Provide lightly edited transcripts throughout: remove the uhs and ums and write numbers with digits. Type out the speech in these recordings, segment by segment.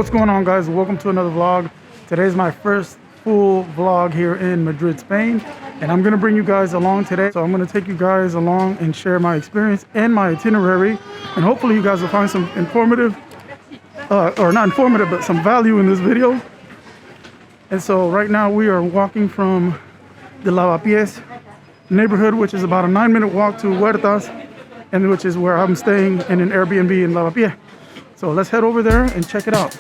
What's going on, guys? Welcome to another vlog. Today's my first full vlog here in Madrid, Spain, and I'm gonna bring you guys along today. So I'm gonna take you guys along and share my experience and my itinerary, and hopefully you guys will find some informative or not informative, but some value in this video. And so right now we are walking from the Lavapies neighborhood, which is about a 9-minute walk to Huertas, and which is where I'm staying in an Airbnb in Lavapies. So let's head over there and check it out.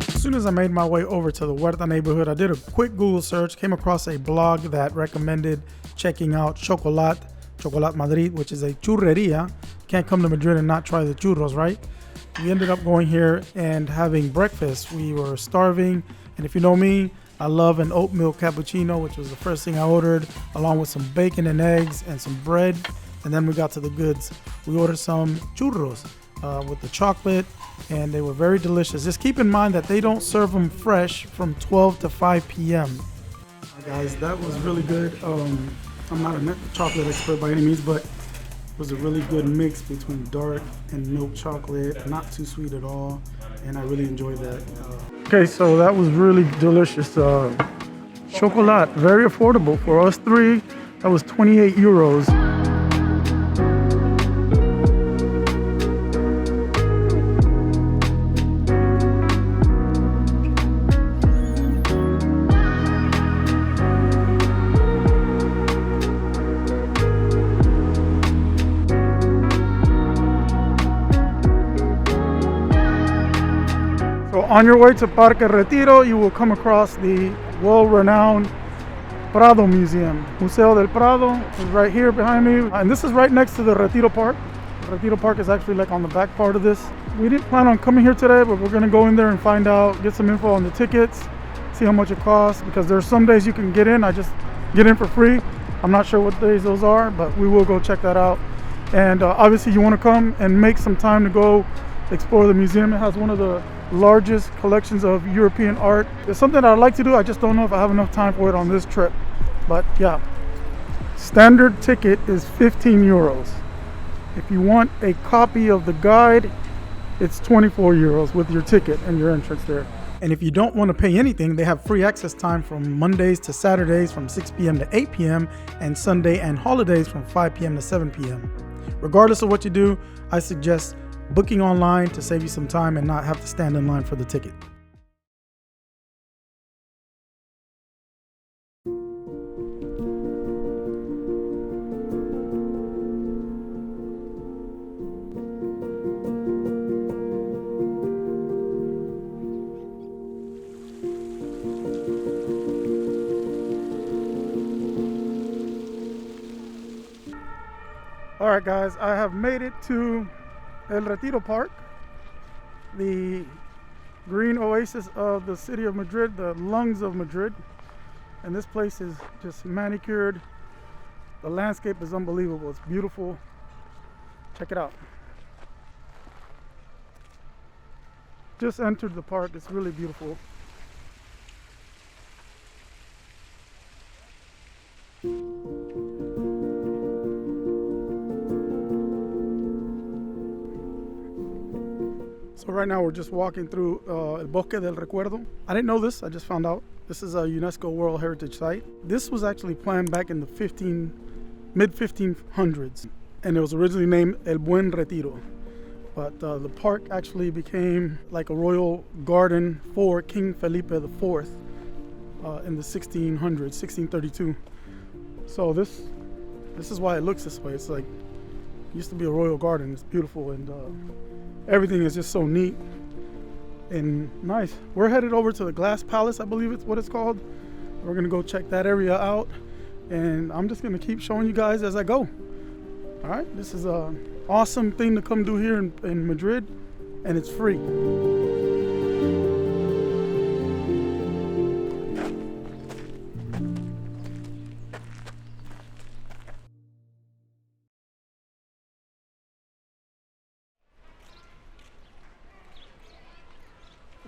As soon as I made my way over to the Huerta neighborhood, I did a quick Google search, came across a blog that recommended checking out Chocolat Madrid, which is a churreria. Can't come to Madrid and not try the churros, right? We ended up going here and having breakfast. We were starving, and if you know me, I love an oat milk cappuccino, which was the first thing I ordered, along with some bacon and eggs and some bread. And then we got to the goods. We ordered some churros with the chocolate, and they were very delicious. Just keep in mind that they don't serve them fresh from 12 to 5 p.m. Guys, that was really good. I'm not a chocolate expert by any means, but it was a really good mix between dark and milk chocolate, not too sweet at all, and I really enjoyed that. Okay, so that was really delicious. Chocolat, very affordable for us three. That was 28 euros. On your way to Parque El Retiro, you will come across the world-renowned Prado Museum. Museo del Prado is right here behind me, and this is right next to the Retiro Park. The Retiro Park is actually like on the back part of this. We didn't plan on coming here today, but we're gonna go in there and find out, get some info on the tickets, see how much it costs, because there's some days you can get in. I just get in for free. I'm not sure what days those are, but we will go check that out. And obviously you wanna come and make some time to go explore the museum. It has one of the largest collections of European art. It's something I'd like to do. I just don't know if I have enough time for it on this trip. But yeah, standard ticket is 15 euros. If you want a copy of the guide, it's 24 euros with your ticket and your entrance there. And if you don't want to pay anything, they have free access time from Mondays to Saturdays from 6 p.m. to 8 p.m. and Sunday and holidays from 5 p.m. to 7 p.m. Regardless of what you do, I suggest booking online to save you some time and not have to stand in line for the ticket. All right, guys, I have made it to El Retiro Park, the green oasis of the city of Madrid, the lungs of Madrid. And this place is just manicured. The landscape is unbelievable. It's beautiful. Check it out. Just entered the park. It's really beautiful. So right now we're just walking through El Bosque del Recuerdo. I didn't know this, I just found out. This is a UNESCO World Heritage Site. This was actually planned back in the mid-1500s, and it was originally named El Buen Retiro. But the park actually became like a royal garden for King Felipe IV in the 1600s, 1632. So this is why it looks this way. It's like, it used to be a royal garden. It's beautiful, and everything is just so neat and nice. We're headed over to the Glass Palace, I believe it's what it's called. We're gonna go check that area out, and I'm just gonna keep showing you guys as I go. All right, this is an awesome thing to come do here in Madrid, and it's free.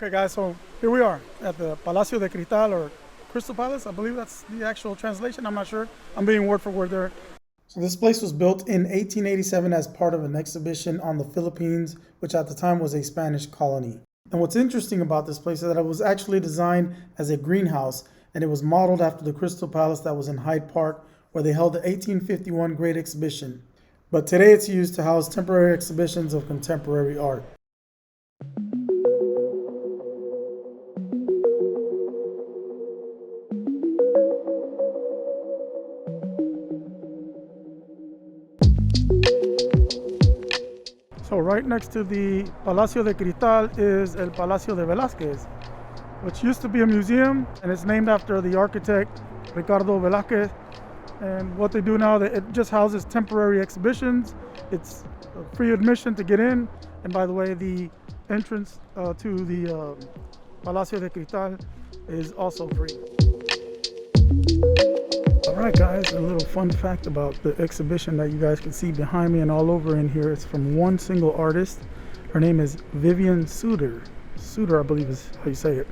Okay guys, so here we are at the Palacio de Cristal, or Crystal Palace. I believe that's the actual translation. I'm not sure. I'm being word for word there. So this place was built in 1887 as part of an exhibition on the Philippines, which at the time was a Spanish colony. And what's interesting about this place is that it was actually designed as a greenhouse, and it was modeled after the Crystal Palace that was in Hyde Park, where they held the 1851 Great Exhibition. But today it's used to house temporary exhibitions of contemporary art. So right next to the Palacio de Cristal is El Palacio de Velazquez, which used to be a museum, and it's named after the architect Ricardo Velázquez. And what they do now, it just houses temporary exhibitions. It's free admission to get in. And by the way, the entrance to the Palacio de Cristal is also free. All right, guys, a little fun fact about the exhibition that you guys can see behind me and all over in here. It's from one single artist. Her name is Vivian Suter. Suter, I believe is how you say it.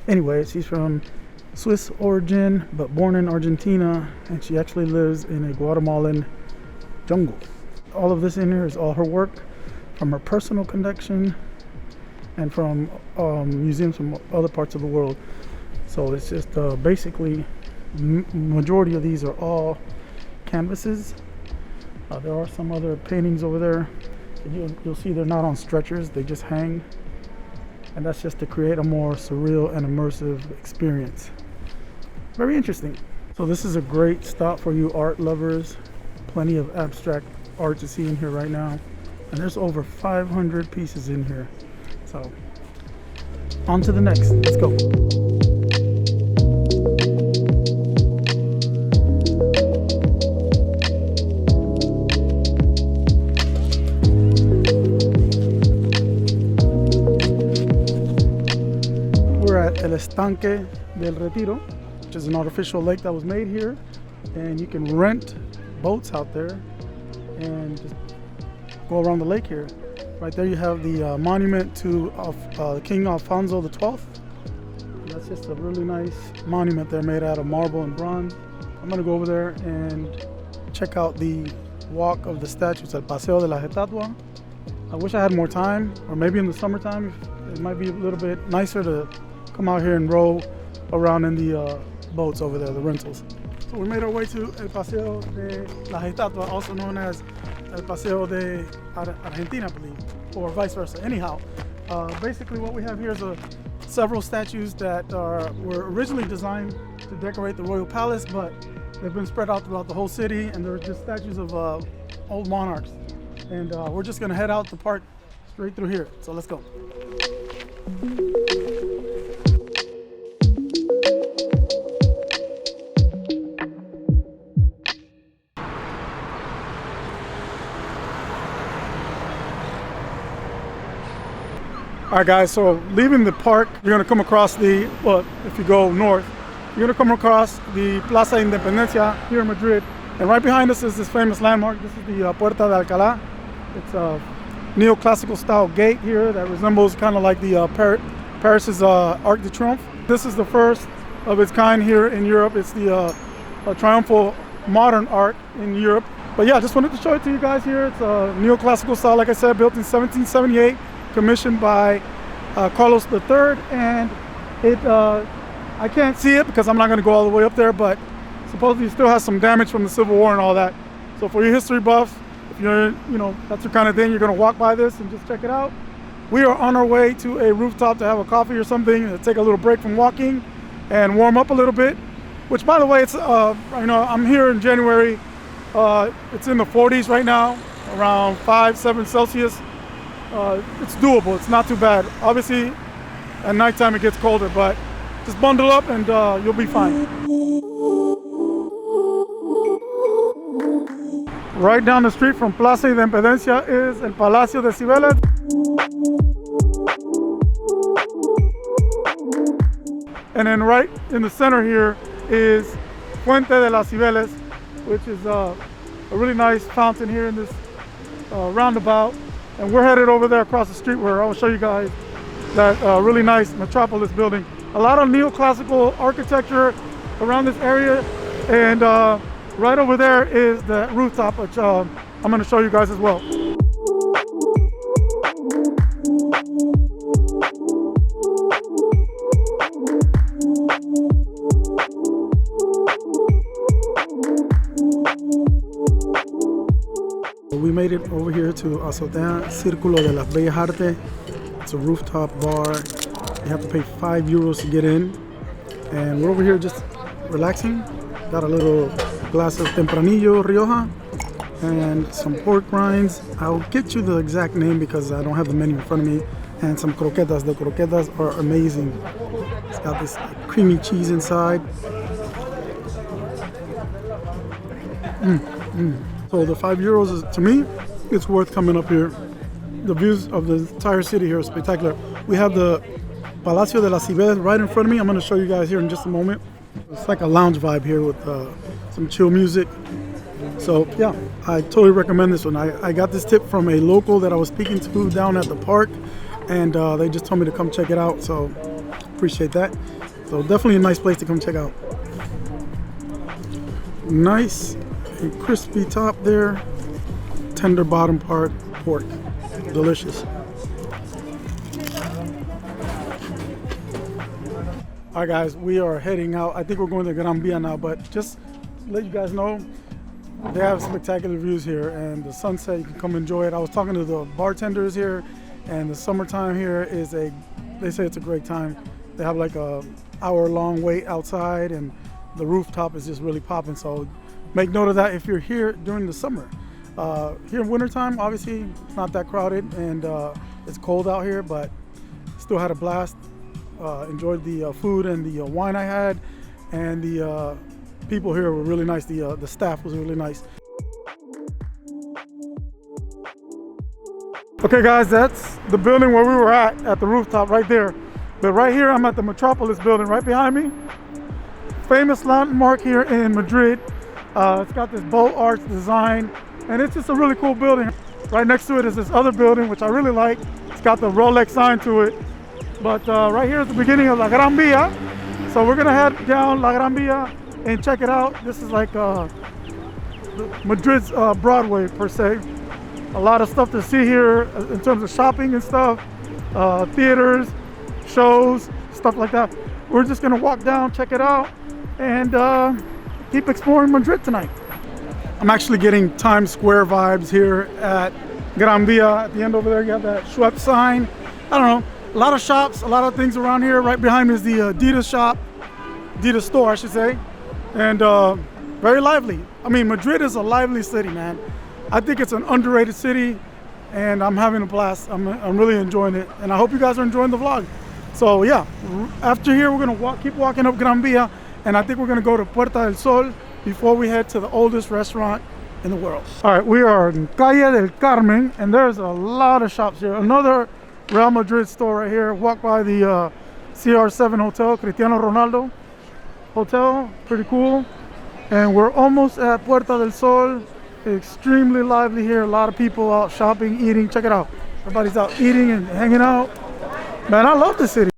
Anyway, she's from Swiss origin, but born in Argentina, and she actually lives in a Guatemalan jungle. All of this in here is all her work from her personal collection and from museums from other parts of the world. So it's just basically majority of these are all canvases. There are some other paintings over there. You'll see they're not on stretchers, they just hang, and that's just to create a more surreal and immersive experience. Very interesting. So this is a great stop for you art lovers. Plenty of abstract art to see in here right now, and there's over 500 pieces in here. So on to the next. Let's go. El Estanque del Retiro, which is an artificial lake that was made here, and you can rent boats out there and just go around the lake here. Right there you have the monument to King Alfonso XII. That's just a really nice monument there made out of marble and bronze. I'm gonna go over there and check out the walk of the statues at Paseo de la Estatuas. I wish I had more time, or maybe in the summertime it might be a little bit nicer to come out here and row around in the boats over there, the rentals. So we made our way to El Paseo de la Estatua, also known as El Paseo de Argentina, I believe, or vice versa. Anyhow, basically what we have here is several statues that were originally designed to decorate the royal palace, but they've been spread out throughout the whole city, and they're just statues of old monarchs. And we're just gonna head out the park straight through here. So let's go. All right, guys, so leaving the park, you're gonna come across if you go north, you're gonna come across the Plaza Independencia here in Madrid. And right behind us is this famous landmark. This is the Puerta del Sol. It's a neoclassical style gate here that resembles kind of like the Paris's Arc de Triomphe. This is the first of its kind here in Europe. It's the triumphal modern art in Europe. But yeah, just wanted to show it to you guys here. It's a neoclassical style, like I said, built in 1778. Commissioned by Carlos III, and I can't see it because I'm not going to go all the way up there, but supposedly it still has some damage from the Civil War and all that. So for your history buffs, if you're, that's your kind of thing, you're going to walk by this and just check it out. We are on our way to a rooftop to have a coffee or something, to take a little break from walking and warm up a little bit, which, by the way, it's I'm here in January. It's in the 40s right now, around 5-7 Celsius. It's doable, it's not too bad. Obviously at nighttime it gets colder, but just bundle up and you'll be fine. Right down the street from Plaza de Independencia is el Palacio de Cibeles. And then right in the center here is Puente de las Cibeles, which is a really nice fountain here in this roundabout. And we're headed over there across the street where I'll show you guys that really nice Metropolis building. A lot of neoclassical architecture around this area, and right over there is the rooftop, which I'm going to show you guys as well. We made it over here to Azotea, Círculo de las Bellas Artes. It's a rooftop bar. You have to pay €5 to get in. And we're over here just relaxing. Got a little glass of Tempranillo Rioja and some pork rinds. I'll get you the exact name because I don't have the menu in front of me. And some croquetas. The croquetas are amazing. It's got this creamy cheese inside. So the €5 is, to me, it's worth coming up here. The views of the entire city here are spectacular. We have the Palacio de Cibeles right in front of me. I'm going to show you guys here in just a moment. It's like a lounge vibe here with some chill music. So yeah, I totally recommend this one. I got this tip from a local that I was speaking to down at the park, and they just told me to come check it out. So appreciate that. So definitely a nice place to come check out. Nice and crispy top there, tender bottom part pork, delicious. All right guys, we are heading out. I think we're going to Gran now, but just to let you guys know, they have spectacular views here, and the sunset, you can come enjoy it. I was talking to the bartenders here, and the summertime here is they say it's a great time. They have like a hour-long wait outside, and the rooftop is just really popping. So make note of that if you're here during the summer. Here in wintertime, obviously it's not that crowded, and it's cold out here, but still had a blast. Enjoyed the food and the wine I had, and the people here were really nice. The staff was really nice. Okay guys, that's the building where we were at the rooftop right there. But right here, I'm at the Metropolis building right behind me. Famous landmark here in Madrid. It's got this bow arch design, and it's just a really cool building. Right next to it is this other building, which I really like. It's got the Rolex sign to it. But right here is the beginning of La Gran Via. So we're gonna head down La Gran Via and check it out. This is like Madrid's Broadway per se. A lot of stuff to see here in terms of shopping and stuff, theaters, shows, stuff like that. We're just gonna walk down, check it out, and keep exploring Madrid tonight. I'm actually getting Times Square vibes here at Gran Via. At the end over there, you have that Schweppes sign. I don't know, a lot of shops, a lot of things around here. Right behind me is the Adidas shop, Adidas store, I should say, and very lively. I mean, Madrid is a lively city, man. I think it's an underrated city, and I'm having a blast. I'm really enjoying it, and I hope you guys are enjoying the vlog. So yeah, after here, we're gonna keep walking up Gran Via, and I think we're gonna go to Puerta del Sol before we head to the oldest restaurant in the world. All right, we are in Calle del Carmen, and there's a lot of shops here. Another Real Madrid store right here. Walk by the CR7 Hotel, Cristiano Ronaldo Hotel, pretty cool. And we're almost at Puerta del Sol. Extremely lively here. A lot of people out shopping, eating. Check it out. Everybody's out eating and hanging out. Man, I love this city.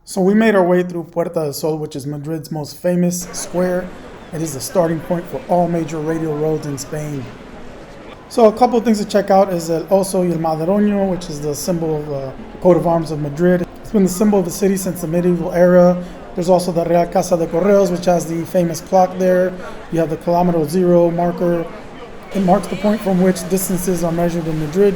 So we made our way through Puerta del Sol, which is Madrid's most famous square. It is the starting point for all major radial roads in Spain. So a couple of things to check out is also El Madroño, which is the symbol of the coat of arms of Madrid. It's been the symbol of the city since the medieval era. There's also the Real Casa de Correos, which has the famous clock there. You have the kilometer zero marker. It marks the point from which distances are measured in Madrid.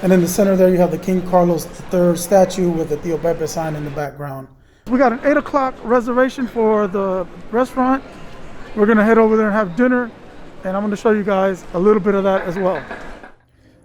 And in the center there, you have the King Carlos III statue with the Tío Pepe sign in the background. We got an 8 o'clock reservation for the restaurant. We're gonna head over there and have dinner, and I'm gonna show you guys a little bit of that as well.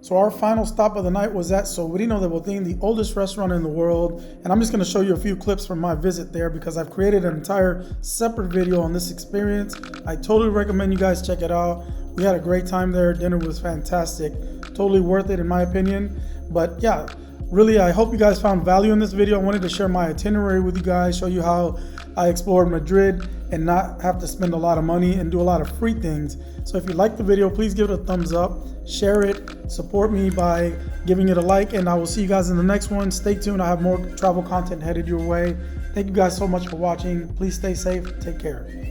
So our final stop of the night was at Sobrino de Botin, the oldest restaurant in the world. And I'm just gonna show you a few clips from my visit there because I've created an entire separate video on this experience. I totally recommend you guys check it out. We had a great time there. Dinner was fantastic. Totally worth it in my opinion. But yeah, really, I hope you guys found value in this video. I wanted to share my itinerary with you guys, show you how I explored Madrid and not have to spend a lot of money and do a lot of free things. So if you liked the video, please give it a thumbs up, share it, support me by giving it a like, and I will see you guys in the next one. Stay tuned. I have more travel content headed your way. Thank you guys so much for watching. Please stay safe. Take care.